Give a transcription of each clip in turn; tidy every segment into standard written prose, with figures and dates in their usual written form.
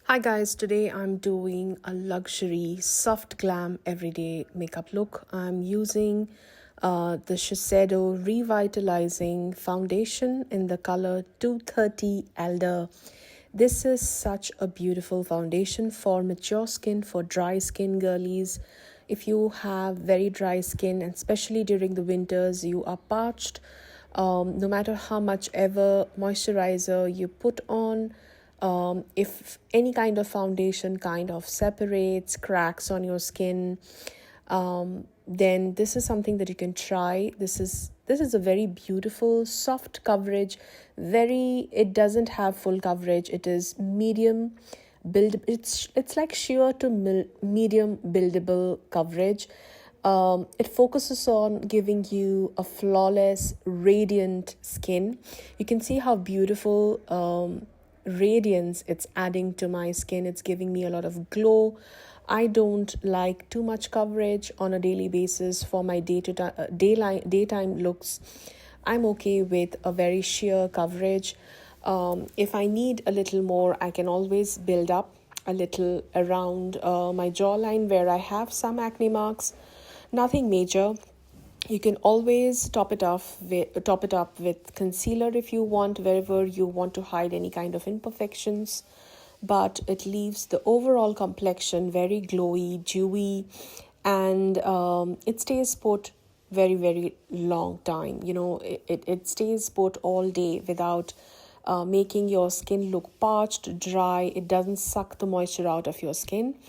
Hi guys, today I'm doing a luxury soft glam everyday makeup look. I'm using the Shiseido Revitalizing Foundation in the color 230 Elder. This is such a beautiful foundation for mature skin, for dry skin girlies. If you have very dry skin, and especially during the winters, you are parched, no matter how much ever moisturizer you put on, if any kind of foundation kind of separates cracks on your skin, then this is something that you can try. This is a very beautiful soft coverage. It doesn't have full coverage. It is medium build. It's like sheer to medium buildable coverage. It focuses on giving you a flawless, radiant skin. You can see how beautiful radiance it's adding to my skin. It's giving me a lot of glow. I don't like too much coverage on a daily basis for my daytime looks. I'm okay with a very sheer coverage. If I need a little more, I can always build up a little around my jawline where I have some acne marks. Nothing major. You can always top it up with concealer if you want, wherever you want to hide any kind of imperfections. But it leaves the overall complexion very glowy, dewy, and it stays put very, very long time. It stays put all day without making your skin look parched, dry. It doesn't suck the moisture out of your skin.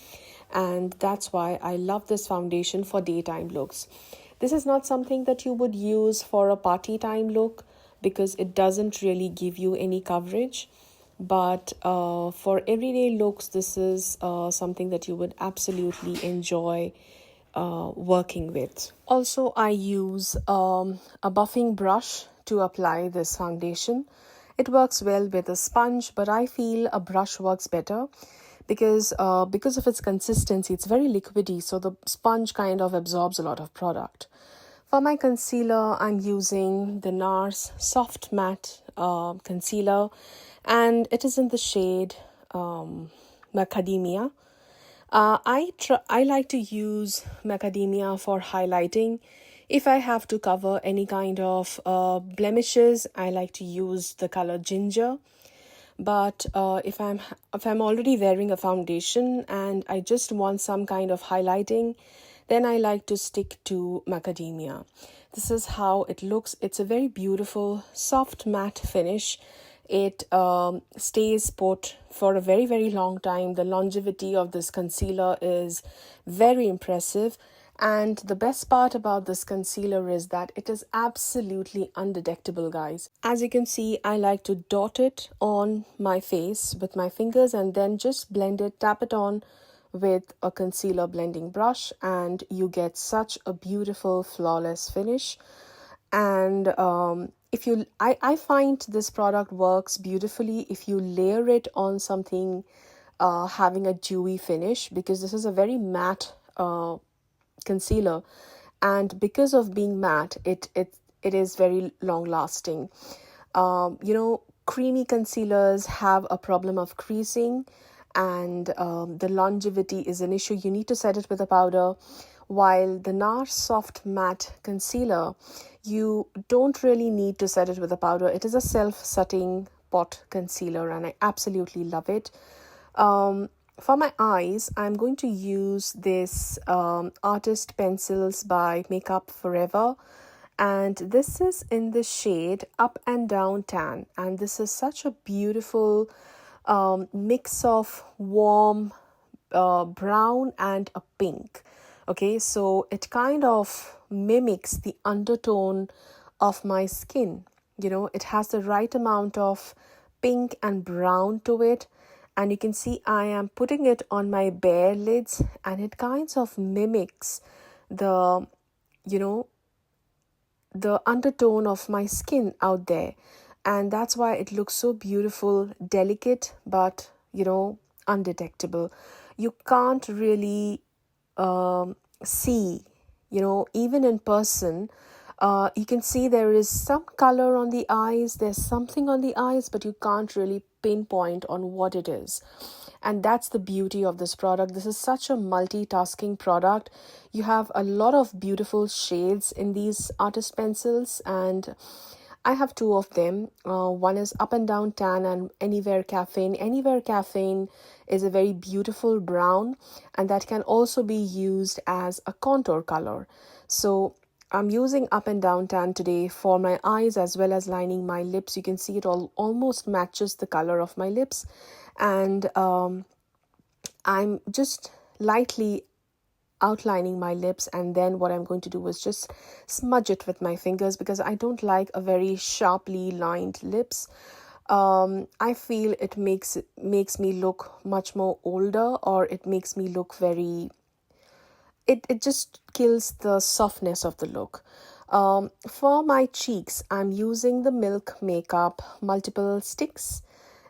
And that's why I love this foundation for daytime looks. This is not something that you would use for a party time look because it doesn't really give you any coverage. But for everyday looks, this is something that you would absolutely enjoy working with. Also, I use a buffing brush to apply this foundation. It works well with a sponge, but I feel a brush works better because of its consistency. It's very liquidy, so the sponge kind of absorbs a lot of product. For my concealer, I'm using the NARS Soft Matte Concealer, and it is in the shade Macadamia. I like to use macadamia for highlighting. If I have to cover any kind of blemishes, I like to use the color ginger. But if I'm already wearing a foundation and I just want some kind of highlighting, then I like to stick to macadamia. This is how it looks. It's a very beautiful soft matte finish. It stays put for a very, very long time. The longevity of this concealer is very impressive. And the best part about this concealer is that it is absolutely undetectable, guys. As you can see, I like to dot it on my face with my fingers and then just blend it, tap it on with a concealer blending brush, and you get such a beautiful, flawless finish. And I find this product works beautifully if you layer it on something having a dewy finish, because this is a very matte concealer, and because of being matte, it is very long lasting. Creamy concealers have a problem of creasing, and the longevity is an issue. You need to set it with a powder, while the NARS Soft Matte Concealer, you don't really need to set it with a powder. It is a self-setting pot concealer, and I absolutely love it. For my eyes, I'm going to use this Artist Pencils by Makeup Forever. And this is in the shade Up and Down Tan. And this is such a beautiful mix of warm brown and a pink. Okay, so it kind of mimics the undertone of my skin. It has the right amount of pink and brown to it. And you can see I am putting it on my bare lids, and it kind of mimics the undertone of my skin out there. And that's why it looks so beautiful, delicate, but undetectable. You can't really see, even in person. You can see there is some color on the eyes, there's something on the eyes, but you can't really pinpoint on what it is. And that's the beauty of this product. This is such a multitasking product. You have a lot of beautiful shades in these artist pencils, and I have two of them. One is Up and Down Tan and Anywhere Caffeine. Anywhere Caffeine is a very beautiful brown, and that can also be used as a contour color. So I'm using Up and Down Tan today for my eyes as well as lining my lips. You can see it all almost matches the color of my lips. And I'm just lightly outlining my lips, and then what I'm going to do is just smudge it with my fingers because I don't like a very sharply lined lips. I feel it makes me look much more older, or it makes me look very, it just kills the softness of the look. For my cheeks, I'm using the Milk Makeup multiple sticks,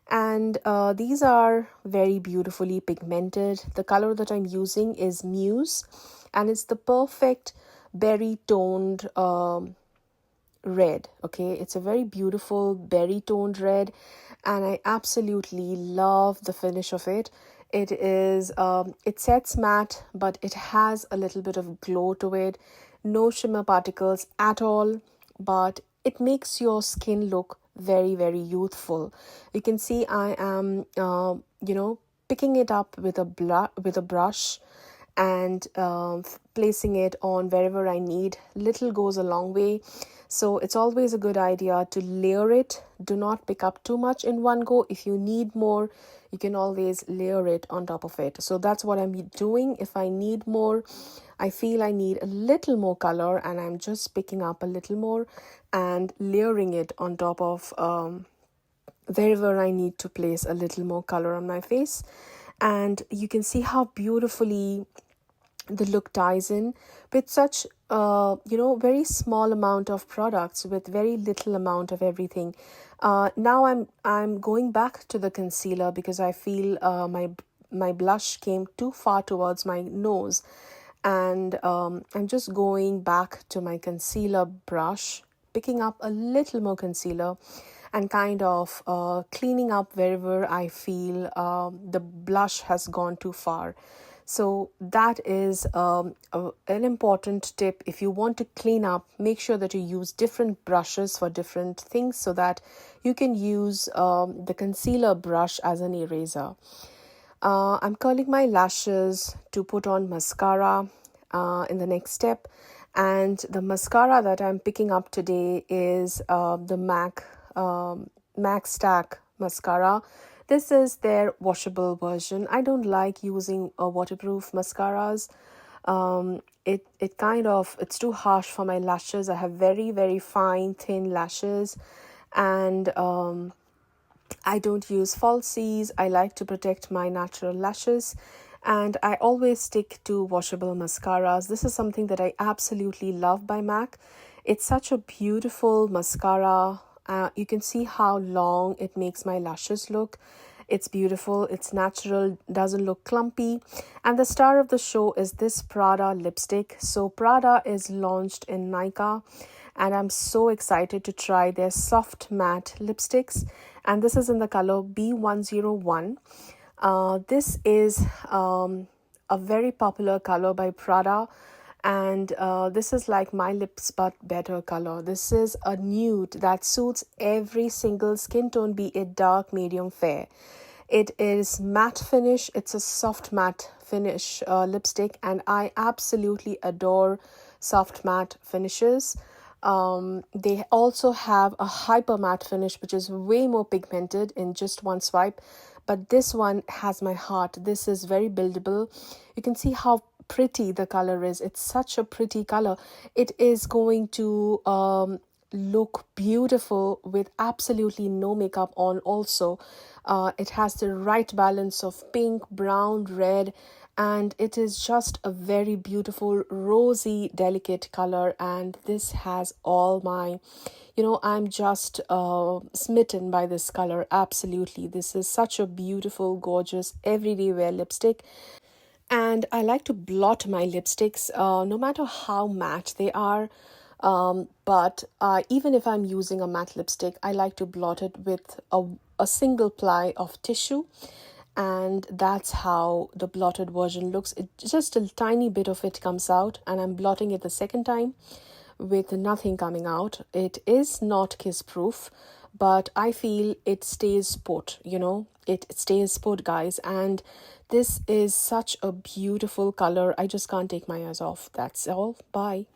and these are very beautifully pigmented. The color that I'm using is Muse, and it's the perfect berry toned red. Okay, it's a very beautiful berry toned red, and I absolutely love the finish of it. It is it sets matte, but it has a little bit of glow to it. No shimmer particles at all, but it makes your skin look very, very youthful. You can see I am picking it up with a brush, and placing it on wherever I need. Little goes a long way. So it's always a good idea to layer it. Do not pick up too much in one go. If you need more, you can always layer it on top of it. So that's what I'm doing. If I need more, I feel I need a little more color, and I'm just picking up a little more and layering it on top of wherever I need to place a little more color on my face. And you can see how beautifully the look ties in with such very small amount of products with very little amount of everything. Now I'm going back to the concealer because I feel my blush came too far towards my nose, and I'm just going back to my concealer brush, picking up a little more concealer, and kind of cleaning up wherever I feel the blush has gone too far. So that is an important tip. If you want to clean up, make sure that you use different brushes for different things so that you can use the concealer brush as an eraser. I'm curling my lashes to put on mascara in the next step. And the mascara that I'm picking up today is the MAC Stack mascara. This is their washable version. I don't like using waterproof mascaras. It kind of, it's too harsh for my lashes. I have very, very fine, thin lashes, and I don't use falsies. I like to protect my natural lashes, and I always stick to washable mascaras. This is something that I absolutely love by MAC. It's such a beautiful mascara. You can see how long it makes my lashes look. It's beautiful, it's natural, doesn't look clumpy. And the star of the show is this Prada lipstick. So Prada is launched in Nika, and I'm so excited to try their soft matte lipsticks. And this is in the color B101. This is a very popular color by Prada, and this is like my lips but better color. This is a nude that suits every single skin tone, be it dark, medium, fair. It is matte finish. It's a soft matte finish lipstick, and I absolutely adore soft matte finishes. They also have a hyper matte finish, which is way more pigmented in just one swipe, but this one has my heart. This is very buildable. You can see how pretty the color is. It's such a pretty color. It is going to look beautiful with absolutely no makeup on also. It has the right balance of pink, brown, red, and it is just a very beautiful rosy delicate color. And this has all my, I'm just smitten by this color. Absolutely, this is such a beautiful, gorgeous everyday wear lipstick. And I like to blot my lipsticks no matter how matte they are. But even if I'm using a matte lipstick, I like to blot it with a single ply of tissue. and that's how the blotted version looks. It just a tiny bit of it comes out, and I'm blotting it the second time with nothing coming out. It is not kiss proof, but I feel it stays put, it stays put, guys. And this is such a beautiful color. I just can't take my eyes off. That's all. Bye.